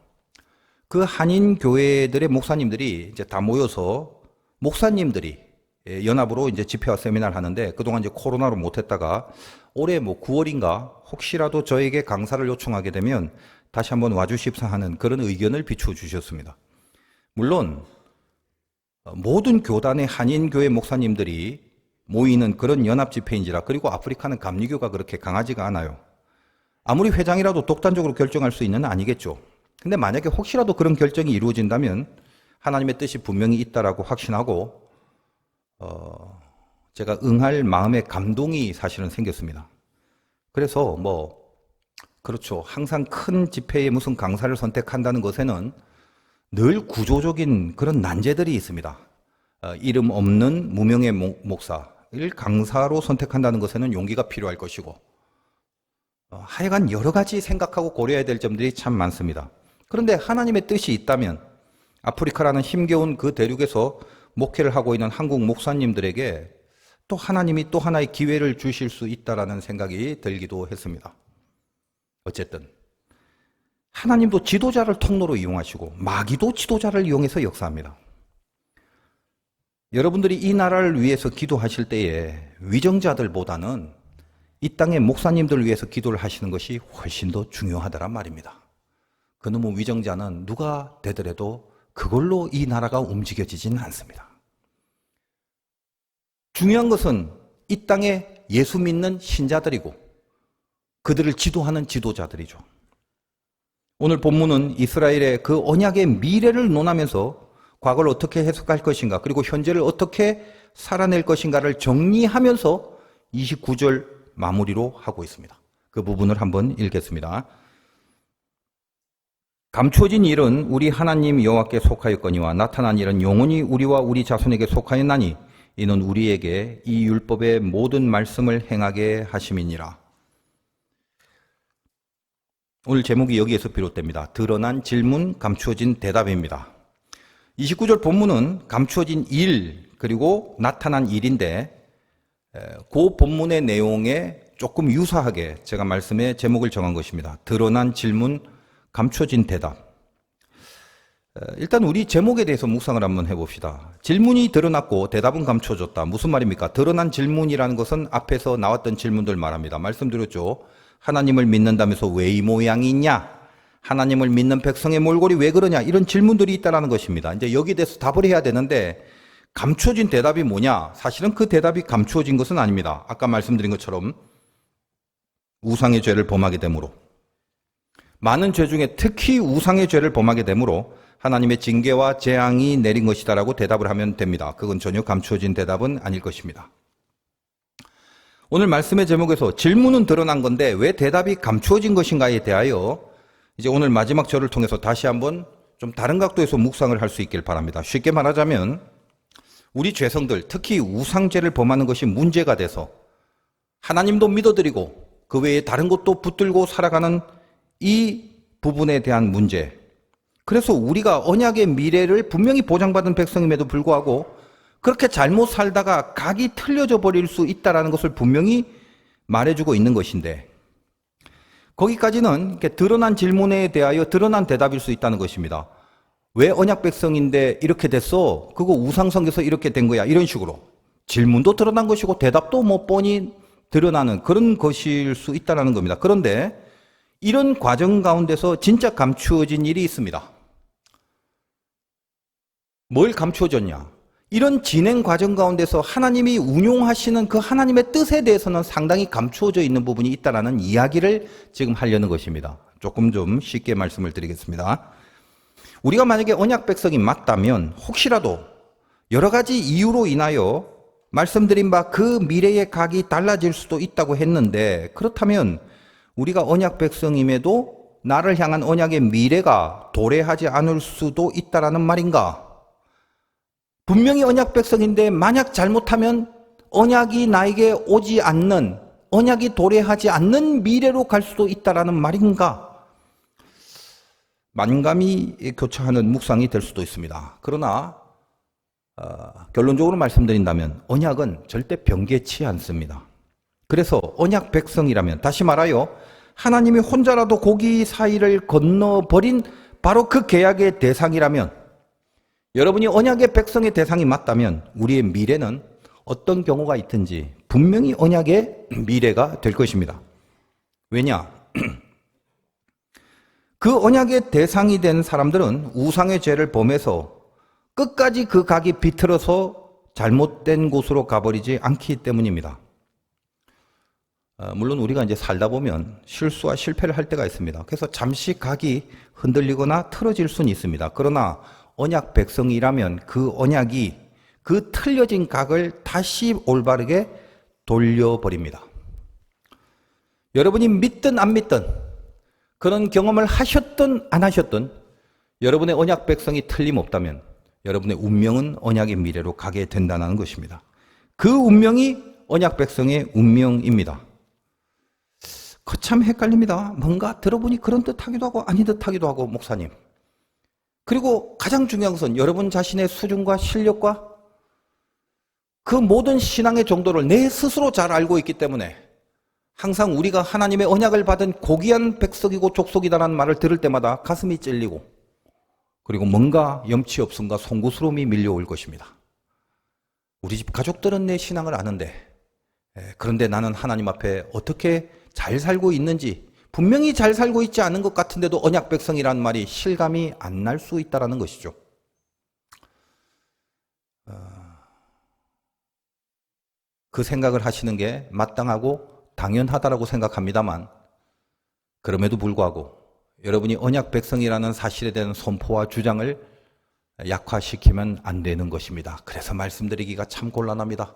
그 한인교회들의 목사님들이 이제 다 모여서 목사님들이 연합으로 이제 집회와 세미나를 하는데 그동안 이제 코로나로 못했다가 올해 9월인가 혹시라도 저에게 강사를 요청하게 되면 다시 한번 와주십사 하는 그런 의견을 비춰주셨습니다. 물론 모든 교단의 한인교회 목사님들이 모이는 그런 연합 집회인지라 그리고 아프리카는 감리교가 그렇게 강하지가 않아요. 아무리 회장이라도 독단적으로 결정할 수 있는 아니겠죠. 근데 만약에 혹시라도 그런 결정이 이루어진다면 하나님의 뜻이 분명히 있다라고 확신하고 제가 응할 마음의 감동이 사실은 생겼습니다. 그래서 그렇죠. 항상 큰 집회에 무슨 강사를 선택한다는 것에는 늘 구조적인 그런 난제들이 있습니다. 이름 없는 무명의 목사를 강사로 선택한다는 것에는 용기가 필요할 것이고 하여간 여러 가지 생각하고 고려해야 될 점들이 참 많습니다. 그런데 하나님의 뜻이 있다면 아프리카라는 힘겨운 그 대륙에서 목회를 하고 있는 한국 목사님들에게 또 하나님이 또 하나의 기회를 주실 수 있다라는 생각이 들기도 했습니다. 어쨌든 하나님도 지도자를 통로로 이용하시고 마귀도 지도자를 이용해서 역사합니다. 여러분들이 이 나라를 위해서 기도하실 때에 위정자들보다는 이 땅의 목사님들을 위해서 기도를 하시는 것이 훨씬 더 중요하다란 말입니다. 그놈의 위정자는 누가 되더라도 그걸로 이 나라가 움직여지지는 않습니다. 중요한 것은 이 땅에 예수 믿는 신자들이고 그들을 지도하는 지도자들이죠. 오늘 본문은 이스라엘의 그 언약의 미래를 논하면서 과거를 어떻게 해석할 것인가 그리고 현재를 어떻게 살아낼 것인가를 정리하면서 29절 마무리로 하고 있습니다. 그 부분을 한번 읽겠습니다. 감추어진 일은 우리 하나님 여호와께 속하였거니와 나타난 일은 영원히 우리와 우리 자손에게 속하였나니 이는 우리에게 이 율법의 모든 말씀을 행하게 하심이니라. 오늘 제목이 여기에서 비롯됩니다. 드러난 질문, 감추어진 대답입니다. 29절 본문은 감추어진 일 그리고 나타난 일인데 그 본문의 내용에 조금 유사하게 제가 말씀의 제목을 정한 것입니다. 드러난 질문, 감춰진 대답. 일단 우리 제목에 대해서 묵상을 한번 해봅시다. 질문이 드러났고 대답은 감춰졌다. 무슨 말입니까? 드러난 질문이라는 것은 앞에서 나왔던 질문들 말합니다. 말씀드렸죠. 하나님을 믿는다면서 왜 이 모양이 있냐? 하나님을 믿는 백성의 몰골이 왜 그러냐? 이런 질문들이 있다는 것입니다. 이제 여기에 대해서 답을 해야 되는데 감추어진 대답이 뭐냐? 사실은 그 대답이 감추어진 것은 아닙니다. 아까 말씀드린 것처럼 우상의 죄를 범하게 되므로 많은 죄 중에 특히 우상의 죄를 범하게 되므로 하나님의 징계와 재앙이 내린 것이다라고 대답을 하면 됩니다. 그건 전혀 감추어진 대답은 아닐 것입니다. 오늘 말씀의 제목에서 질문은 드러난 건데 왜 대답이 감추어진 것인가에 대하여 이제 오늘 마지막 절을 통해서 다시 한번 좀 다른 각도에서 묵상을 할 수 있길 바랍니다. 쉽게 말하자면 우리 죄성들, 특히 우상죄를 범하는 것이 문제가 돼서 하나님도 믿어드리고 그 외에 다른 것도 붙들고 살아가는 이 부분에 대한 문제. 그래서 우리가 언약의 미래를 분명히 보장받은 백성임에도 불구하고 그렇게 잘못 살다가 각이 틀려져 버릴 수 있다는 것을 분명히 말해주고 있는 것인데 거기까지는 이렇게 드러난 질문에 대하여 드러난 대답일 수 있다는 것입니다. 왜 언약 백성인데 이렇게 됐어? 그거 우상 섬겨서 이렇게 된 거야. 이런 식으로 질문도 드러난 것이고 대답도 뭐 뻔히 드러나는 그런 것일 수 있다는 겁니다. 그런데 이런 과정 가운데서 진짜 감추어진 일이 있습니다. 뭘 감추어졌냐? 이런 진행 과정 가운데서 하나님이 운용하시는 그 하나님의 뜻에 대해서는 상당히 감추어져 있는 부분이 있다는 이야기를 지금 하려는 것입니다. 조금 좀 쉽게 말씀을 드리겠습니다. 우리가 만약에 언약 백성이 맞다면 혹시라도 여러 가지 이유로 인하여 말씀드린 바 그 미래의 각이 달라질 수도 있다고 했는데 그렇다면 우리가 언약 백성임에도 나를 향한 언약의 미래가 도래하지 않을 수도 있다라는 말인가? 분명히 언약 백성인데 만약 잘못하면 언약이 나에게 오지 않는, 언약이 도래하지 않는 미래로 갈 수도 있다라는 말인가? 만감이 교차하는 묵상이 될 수도 있습니다. 그러나 결론적으로 말씀드린다면 언약은 절대 변개치 않습니다. 그래서 언약 백성이라면 다시 말하여 하나님이 혼자라도 고기 사이를 건너버린 바로 그 계약의 대상이라면 여러분이 언약의 백성의 대상이 맞다면 우리의 미래는 어떤 경우가 있든지 분명히 언약의 미래가 될 것입니다. 왜냐? 그 언약의 대상이 된 사람들은 우상의 죄를 범해서 끝까지 그 각이 비틀어서 잘못된 곳으로 가버리지 않기 때문입니다. 물론 우리가 이제 살다 보면 실수와 실패를 할 때가 있습니다. 그래서 잠시 각이 흔들리거나 틀어질 수는 있습니다. 그러나 언약 백성이라면 그 언약이 그 틀려진 각을 다시 올바르게 돌려버립니다. 여러분이 믿든 안 믿든 그런 경험을 하셨든 안 하셨든 여러분의 언약 백성이 틀림없다면 여러분의 운명은 언약의 미래로 가게 된다는 것입니다. 그 운명이 언약 백성의 운명입니다. 참 헷갈립니다. 뭔가 들어보니 그런 듯하기도 하고 아닌 듯하기도 하고 목사님. 그리고 가장 중요한 것은 여러분 자신의 수준과 실력과 그 모든 신앙의 정도를 내 스스로 잘 알고 있기 때문에 항상 우리가 하나님의 언약을 받은 고귀한 백성이고 족속이다라는 말을 들을 때마다 가슴이 찔리고 그리고 뭔가 염치 없음과 송구스러움이 밀려올 것입니다. 우리 집 가족들은 내 신앙을 아는데 그런데 나는 하나님 앞에 어떻게 잘 살고 있는지 분명히 잘 살고 있지 않은 것 같은데도 언약 백성이라는 말이 실감이 안 날 수 있다는 것이죠. 그 생각을 하시는 게 마땅하고 당연하다라고 생각합니다만 그럼에도 불구하고 여러분이 언약 백성이라는 사실에 대한 선포와 주장을 약화시키면 안 되는 것입니다. 그래서 말씀드리기가 참 곤란합니다.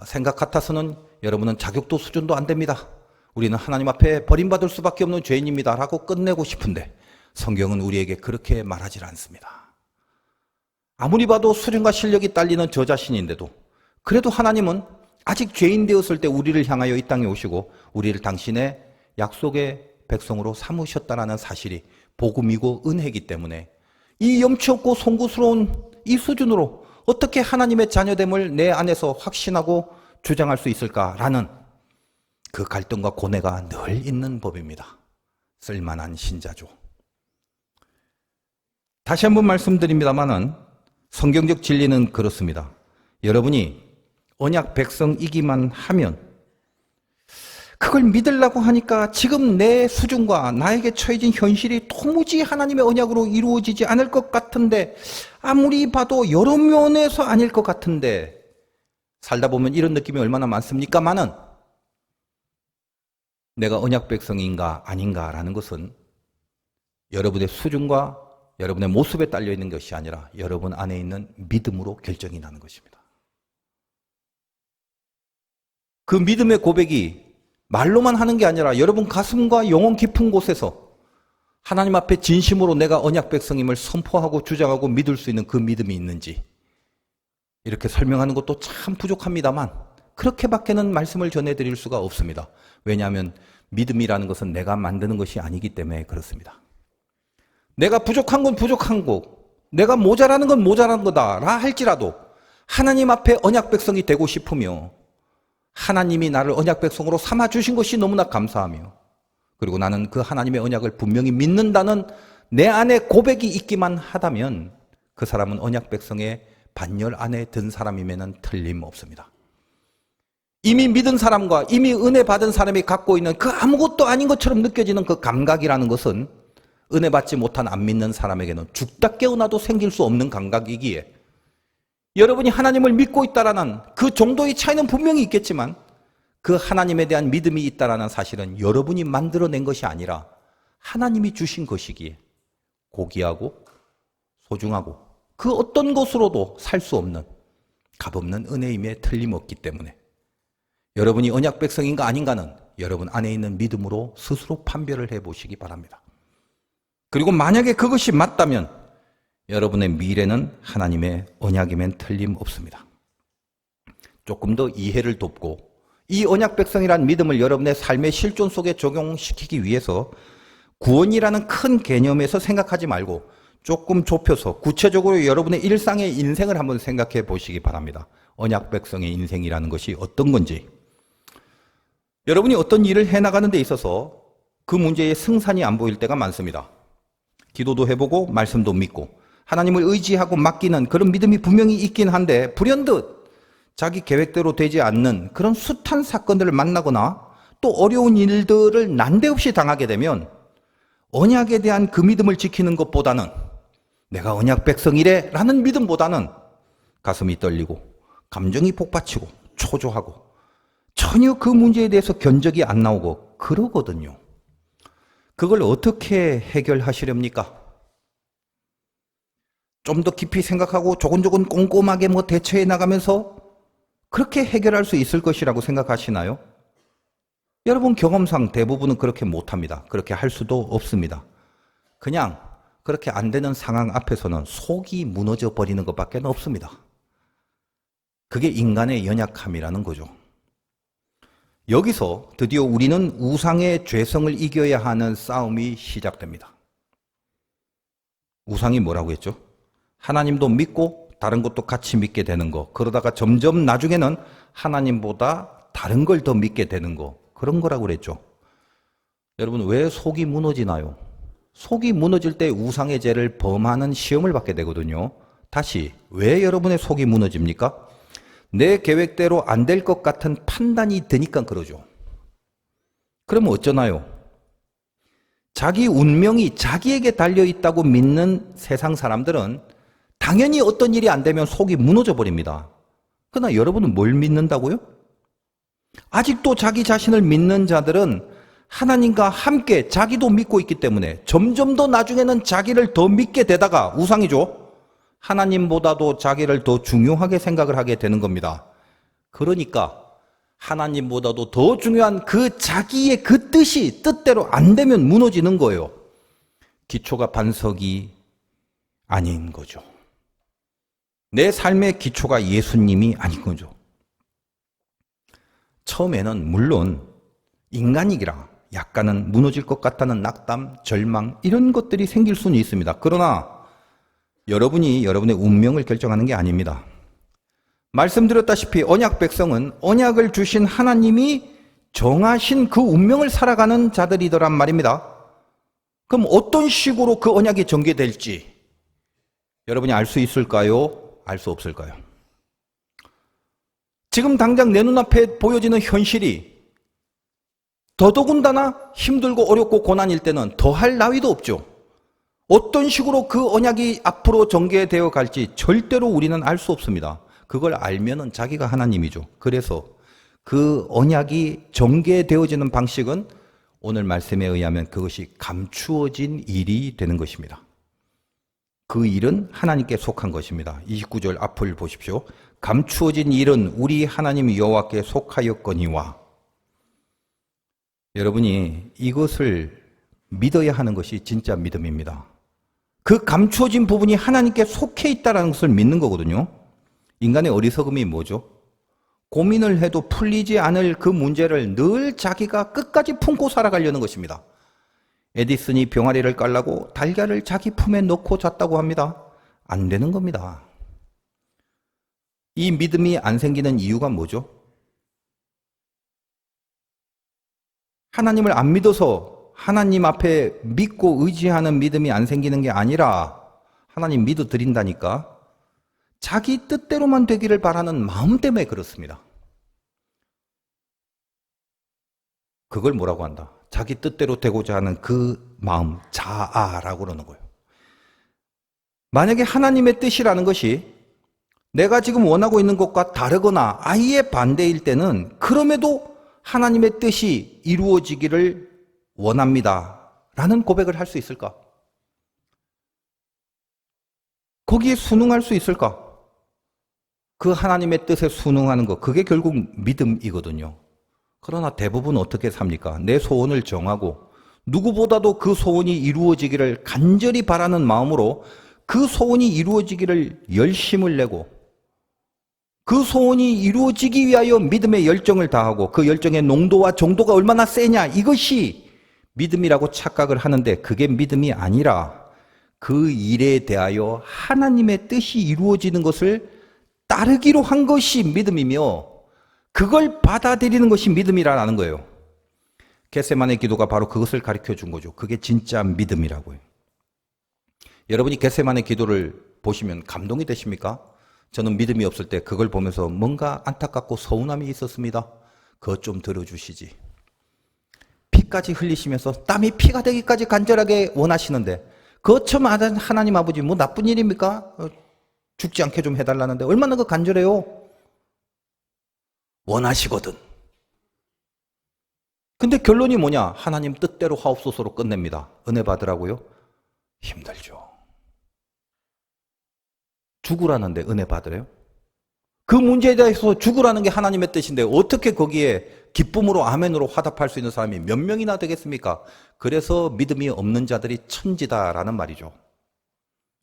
생각 같아서는 여러분은 자격도 수준도 안 됩니다. 우리는 하나님 앞에 버림받을 수밖에 없는 죄인입니다 라고 끝내고 싶은데 성경은 우리에게 그렇게 말하지 않습니다. 아무리 봐도 수준과 실력이 딸리는 저 자신인데도 그래도 하나님은 아직 죄인 되었을 때 우리를 향하여 이 땅에 오시고 우리를 당신의 약속의 백성으로 삼으셨다는 사실이 복음이고 은혜이기 때문에 이 염치 없고 송구스러운 이 수준으로 어떻게 하나님의 자녀됨을 내 안에서 확신하고 주장할 수 있을까라는 그 갈등과 고뇌가 늘 있는 법입니다. 쓸만한 신자죠. 다시 한번 말씀드립니다마는 성경적 진리는 그렇습니다. 여러분이 언약 백성이기만 하면 그걸 믿으려고 하니까 지금 내 수준과 나에게 처해진 현실이 도무지 하나님의 언약으로 이루어지지 않을 것 같은데 아무리 봐도 여러 면에서 아닐 것 같은데 살다 보면 이런 느낌이 얼마나 많습니까마는 내가 언약 백성인가 아닌가라는 것은 여러분의 수준과 여러분의 모습에 딸려 있는 것이 아니라 여러분 안에 있는 믿음으로 결정이 나는 것입니다. 그 믿음의 고백이 말로만 하는 게 아니라 여러분 가슴과 영혼 깊은 곳에서 하나님 앞에 진심으로 내가 언약 백성임을 선포하고 주장하고 믿을 수 있는 그 믿음이 있는지 이렇게 설명하는 것도 참 부족합니다만 그렇게밖에는 말씀을 전해드릴 수가 없습니다. 왜냐하면 믿음이라는 것은 내가 만드는 것이 아니기 때문에 그렇습니다. 내가 부족한 건 부족한 거고 내가 모자라는 건 모자란 거다라 할지라도 하나님 앞에 언약 백성이 되고 싶으며 하나님이 나를 언약 백성으로 삼아 주신 것이 너무나 감사하며 그리고 나는 그 하나님의 언약을 분명히 믿는다는 내 안에 고백이 있기만 하다면 그 사람은 언약 백성의 반열 안에 든 사람임에는 틀림없습니다. 이미 믿은 사람과 이미 은혜 받은 사람이 갖고 있는 그 아무것도 아닌 것처럼 느껴지는 그 감각이라는 것은 은혜 받지 못한 안 믿는 사람에게는 죽다 깨어나도 생길 수 없는 감각이기에 여러분이 하나님을 믿고 있다라는 그 정도의 차이는 분명히 있겠지만 그 하나님에 대한 믿음이 있다라는 사실은 여러분이 만들어낸 것이 아니라 하나님이 주신 것이기에 고귀하고 소중하고 그 어떤 것으로도 살 수 없는 값없는 은혜임에 틀림없기 때문에 여러분이 언약 백성인가 아닌가는 여러분 안에 있는 믿음으로 스스로 판별을 해보시기 바랍니다. 그리고 만약에 그것이 맞다면 여러분의 미래는 하나님의 언약이면 틀림없습니다. 조금 더 이해를 돕고 이 언약 백성이란 믿음을 여러분의 삶의 실존 속에 적용시키기 위해서 구원이라는 큰 개념에서 생각하지 말고 조금 좁혀서 구체적으로 여러분의 일상의 인생을 한번 생각해 보시기 바랍니다. 언약 백성의 인생이라는 것이 어떤 건지 여러분이 어떤 일을 해나가는 데 있어서 그 문제의 승산이 안 보일 때가 많습니다. 기도도 해보고 말씀도 믿고 하나님을 의지하고 맡기는 그런 믿음이 분명히 있긴 한데 불현듯 자기 계획대로 되지 않는 그런 숱한 사건들을 만나거나 또 어려운 일들을 난데없이 당하게 되면 언약에 대한 그 믿음을 지키는 것보다는 내가 언약 백성이래 라는 믿음보다는 가슴이 떨리고 감정이 복받치고 초조하고 전혀 그 문제에 대해서 견적이 안 나오고 그러거든요. 그걸 어떻게 해결하시렵니까? 좀 더 깊이 생각하고 조곤조곤 꼼꼼하게 대처해 나가면서 그렇게 해결할 수 있을 것이라고 생각하시나요? 여러분 경험상 대부분은 그렇게 못합니다. 그렇게 할 수도 없습니다. 그냥 그렇게 안 되는 상황 앞에서는 속이 무너져 버리는 것밖에 없습니다. 그게 인간의 연약함이라는 거죠. 여기서 드디어 우리는 우상의 죄성을 이겨야 하는 싸움이 시작됩니다. 우상이 뭐라고 했죠? 하나님도 믿고 다른 것도 같이 믿게 되는 거. 그러다가 점점 나중에는 하나님보다 다른 걸 더 믿게 되는 거. 그런 거라고 그랬죠. 여러분 왜 속이 무너지나요? 속이 무너질 때 우상의 죄를 범하는 시험을 받게 되거든요. 다시 왜 여러분의 속이 무너집니까? 내 계획대로 안 될 것 같은 판단이 드니까 그러죠. 그러면 어쩌나요? 자기 운명이 자기에게 달려있다고 믿는 세상 사람들은 당연히 어떤 일이 안 되면 속이 무너져 버립니다. 그러나 여러분은 뭘 믿는다고요? 아직도 자기 자신을 믿는 자들은 하나님과 함께 자기도 믿고 있기 때문에 점점 더 나중에는 자기를 더 믿게 되다가 우상이죠. 하나님보다도 자기를 더 중요하게 생각을 하게 되는 겁니다. 그러니까 하나님보다도 더 중요한 그 자기의 그 뜻대로 안 되면 무너지는 거예요. 기초가 반석이 아닌 거죠. 내 삶의 기초가 예수님이 아닌 거죠. 처음에는 물론 인간이기라 약간은 무너질 것 같다는 낙담, 절망 이런 것들이 생길 수는 있습니다. 그러나 여러분이 여러분의 운명을 결정하는 게 아닙니다. 말씀드렸다시피 언약 백성은 언약을 주신 하나님이 정하신 그 운명을 살아가는 자들이더란 말입니다. 그럼 어떤 식으로 그 언약이 전개될지 여러분이 알 수 있을까요? 알 수 없을까요? 지금 당장 내 눈앞에 보여지는 현실이 더더군다나 힘들고 어렵고 고난일 때는 더할 나위도 없죠. 어떤 식으로 그 언약이 앞으로 전개되어 갈지 절대로 우리는 알 수 없습니다. 그걸 알면은 자기가 하나님이죠. 그래서 그 언약이 전개되어지는 방식은 오늘 말씀에 의하면 그것이 감추어진 일이 되는 것입니다. 그 일은 하나님께 속한 것입니다. 29절 앞을 보십시오. 감추어진 일은 우리 하나님 여호와께 속하였거니와. 여러분이 이것을 믿어야 하는 것이 진짜 믿음입니다. 그 감추어진 부분이 하나님께 속해 있다는 것을 믿는 거거든요. 인간의 어리석음이 뭐죠? 고민을 해도 풀리지 않을 그 문제를 늘 자기가 끝까지 품고 살아가려는 것입니다. 에디슨이 병아리를 깔라고 달걀을 자기 품에 넣고 잤다고 합니다. 안 되는 겁니다. 이 믿음이 안 생기는 이유가 뭐죠? 하나님을 안 믿어서 하나님 앞에 믿고 의지하는 믿음이 안 생기는 게 아니라 하나님 믿어드린다니까 자기 뜻대로만 되기를 바라는 마음 때문에 그렇습니다. 그걸 뭐라고 한다? 자기 뜻대로 되고자 하는 그 마음, 자아라고 그러는 거예요. 만약에 하나님의 뜻이라는 것이 내가 지금 원하고 있는 것과 다르거나 아예 반대일 때는 그럼에도 하나님의 뜻이 이루어지기를 원합니다 라는 고백을 할 수 있을까? 거기에 순응할 수 있을까? 그 하나님의 뜻에 순응하는 것, 그게 결국 믿음이거든요. 그러나 대부분 어떻게 삽니까? 내 소원을 정하고 누구보다도 그 소원이 이루어지기를 간절히 바라는 마음으로 그 소원이 이루어지기를 열심을 내고 그 소원이 이루어지기 위하여 믿음의 열정을 다하고 그 열정의 농도와 정도가 얼마나 세냐, 이것이 믿음이라고 착각을 하는데 그게 믿음이 아니라 그 일에 대하여 하나님의 뜻이 이루어지는 것을 따르기로 한 것이 믿음이며 그걸 받아들이는 것이 믿음이라는 거예요. 겟세마네 기도가 바로 그것을 가르쳐 준 거죠. 그게 진짜 믿음이라고요. 여러분이 겟세마네 기도를 보시면 감동이 되십니까? 저는 믿음이 없을 때 그걸 보면서 뭔가 안타깝고 서운함이 있었습니다. 그것 좀 들어주시지. 피까지 흘리시면서 땀이 피가 되기까지 간절하게 원하시는데 그것 참 하나님 아버지 뭐 나쁜 일입니까? 죽지 않게 좀 해달라는데 얼마나 그 간절해요? 원하시거든. 근데 결론이 뭐냐? 하나님 뜻대로 하옵소서로 끝냅니다. 은혜 받으라고요? 힘들죠. 죽으라는데 은혜 받으래요? 그 문제에 대해서 죽으라는 게 하나님의 뜻인데 어떻게 거기에 기쁨으로 아멘으로 화답할 수 있는 사람이 몇 명이나 되겠습니까? 그래서 믿음이 없는 자들이 천지다라는 말이죠.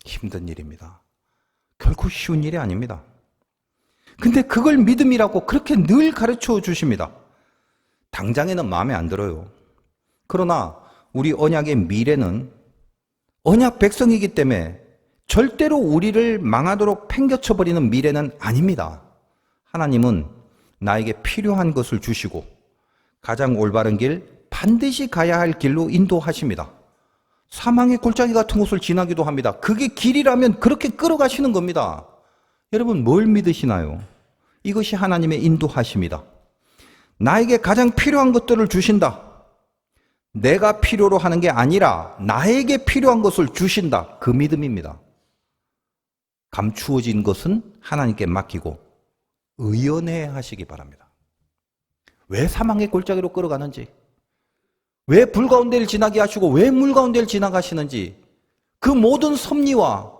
힘든 일입니다. 결코 쉬운 일이 아닙니다. 근데 그걸 믿음이라고 그렇게 늘 가르쳐 주십니다. 당장에는 마음에 안 들어요. 그러나 우리 언약의 미래는 언약 백성이기 때문에 절대로 우리를 망하도록 팽겨쳐버리는 미래는 아닙니다. 하나님은 나에게 필요한 것을 주시고 가장 올바른 길, 반드시 가야 할 길로 인도하십니다. 사망의 골짜기 같은 곳을 지나기도 합니다. 그게 길이라면 그렇게 끌어가시는 겁니다. 여러분 뭘 믿으시나요? 이것이 하나님의 인도하심이다. 나에게 가장 필요한 것들을 주신다. 내가 필요로 하는 게 아니라 나에게 필요한 것을 주신다. 그 믿음입니다. 감추어진 것은 하나님께 맡기고 의연해 하시기 바랍니다. 왜 사망의 골짜기로 끌어가는지, 왜 불 가운데를 지나게 하시고 왜 물 가운데를 지나가시는지 그 모든 섭리와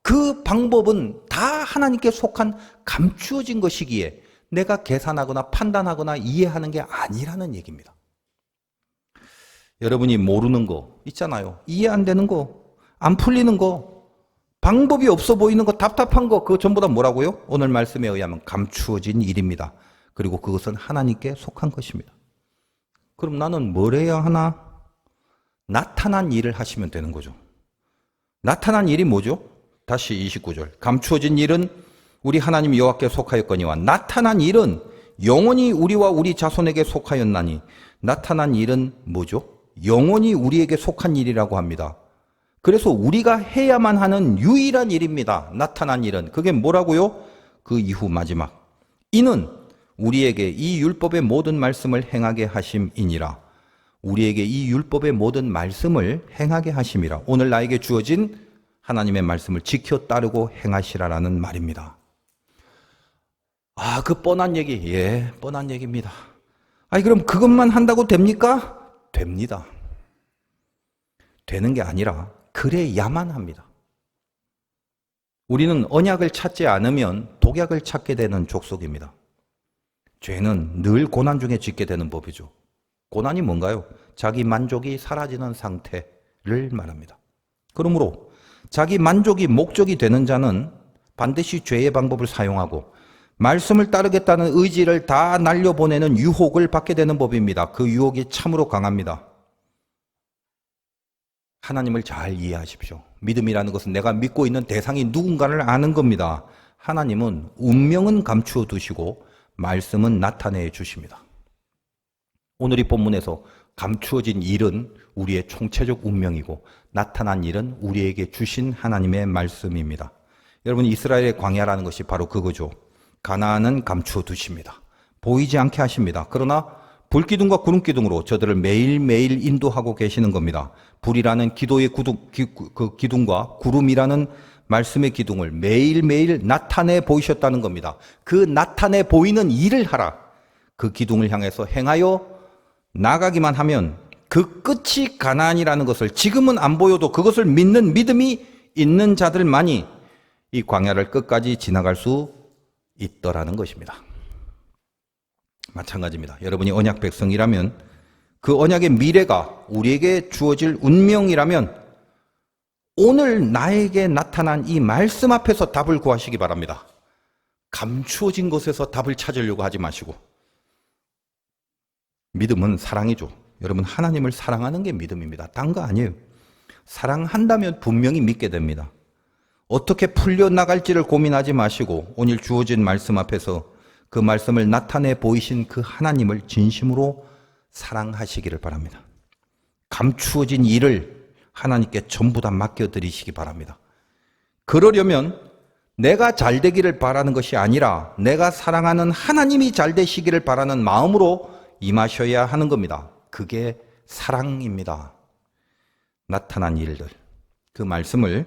그 방법은 다 하나님께 속한 감추어진 것이기에 내가 계산하거나 판단하거나 이해하는 게 아니라는 얘기입니다. 여러분이 모르는 거 있잖아요. 이해 안 되는 거, 안 풀리는 거, 방법이 없어 보이는 거, 답답한 거, 그거 전부 다 뭐라고요? 오늘 말씀에 의하면 감추어진 일입니다. 그리고 그것은 하나님께 속한 것입니다. 그럼 나는 뭘 해야 하나? 나타난 일을 하시면 되는 거죠. 나타난 일이 뭐죠? 다시 29절. 감추어진 일은 우리 하나님 여호와께 속하였거니와 나타난 일은 영원히 우리와 우리 자손에게 속하였나니. 나타난 일은 뭐죠? 영원히 우리에게 속한 일이라고 합니다. 그래서 우리가 해야만 하는 유일한 일입니다. 나타난 일은. 그게 뭐라고요? 그 이후 마지막. 이는 우리에게 이 율법의 모든 말씀을 행하게 하심이니라. 우리에게 이 율법의 모든 말씀을 행하게 하심이라. 오늘 나에게 주어진 하나님의 말씀을 지켜 따르고 행하시라라는 말입니다. 아, 그 뻔한 얘기. 예, 뻔한 얘기입니다. 아니, 그럼 그것만 한다고 됩니까? 됩니다. 되는 게 아니라 그래야만 합니다. 우리는 언약을 찾지 않으면 독약을 찾게 되는 족속입니다. 죄는 늘 고난 중에 짓게 되는 법이죠. 고난이 뭔가요? 자기 만족이 사라지는 상태를 말합니다. 그러므로 자기 만족이 목적이 되는 자는 반드시 죄의 방법을 사용하고 말씀을 따르겠다는 의지를 다 날려보내는 유혹을 받게 되는 법입니다. 그 유혹이 참으로 강합니다. 하나님을 잘 이해하십시오. 믿음이라는 것은 내가 믿고 있는 대상이 누군가를 아는 겁니다. 하나님은 운명은 감추어 두시고 말씀은 나타내 주십니다. 오늘 이 본문에서 감추어진 일은 우리의 총체적 운명이고 나타난 일은 우리에게 주신 하나님의 말씀입니다. 여러분, 이스라엘의 광야라는 것이 바로 그거죠. 가나안은 감추어 두십니다. 보이지 않게 하십니다. 그러나 불기둥과 구름기둥으로 저들을 매일매일 인도하고 계시는 겁니다. 불이라는 기도의 그 기둥과 구름이라는 말씀의 기둥을 매일매일 나타내 보이셨다는 겁니다. 그 나타내 보이는 일을 하라. 그 기둥을 향해서 행하여 나가기만 하면 그 끝이 가나안이라는 것을 지금은 안 보여도 그것을 믿는 믿음이 있는 자들만이 이 광야를 끝까지 지나갈 수 있더라는 것입니다. 마찬가지입니다. 여러분이 언약 백성이라면 그 언약의 미래가 우리에게 주어질 운명이라면 오늘 나에게 나타난 이 말씀 앞에서 답을 구하시기 바랍니다. 감추어진 것에서 답을 찾으려고 하지 마시고. 믿음은 사랑이죠. 여러분, 하나님을 사랑하는 게 믿음입니다. 딴 거 아니에요. 사랑한다면 분명히 믿게 됩니다. 어떻게 풀려나갈지를 고민하지 마시고 오늘 주어진 말씀 앞에서 그 말씀을 나타내 보이신 그 하나님을 진심으로 사랑하시기를 바랍니다. 감추어진 일을 하나님께 전부 다 맡겨드리시기 바랍니다. 그러려면 내가 잘 되기를 바라는 것이 아니라 내가 사랑하는 하나님이 잘 되시기를 바라는 마음으로 임하셔야 하는 겁니다. 그게 사랑입니다. 나타난 일들, 그 말씀을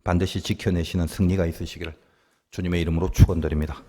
반드시 지켜내시는 승리가 있으시기를 주님의 이름으로 축원드립니다.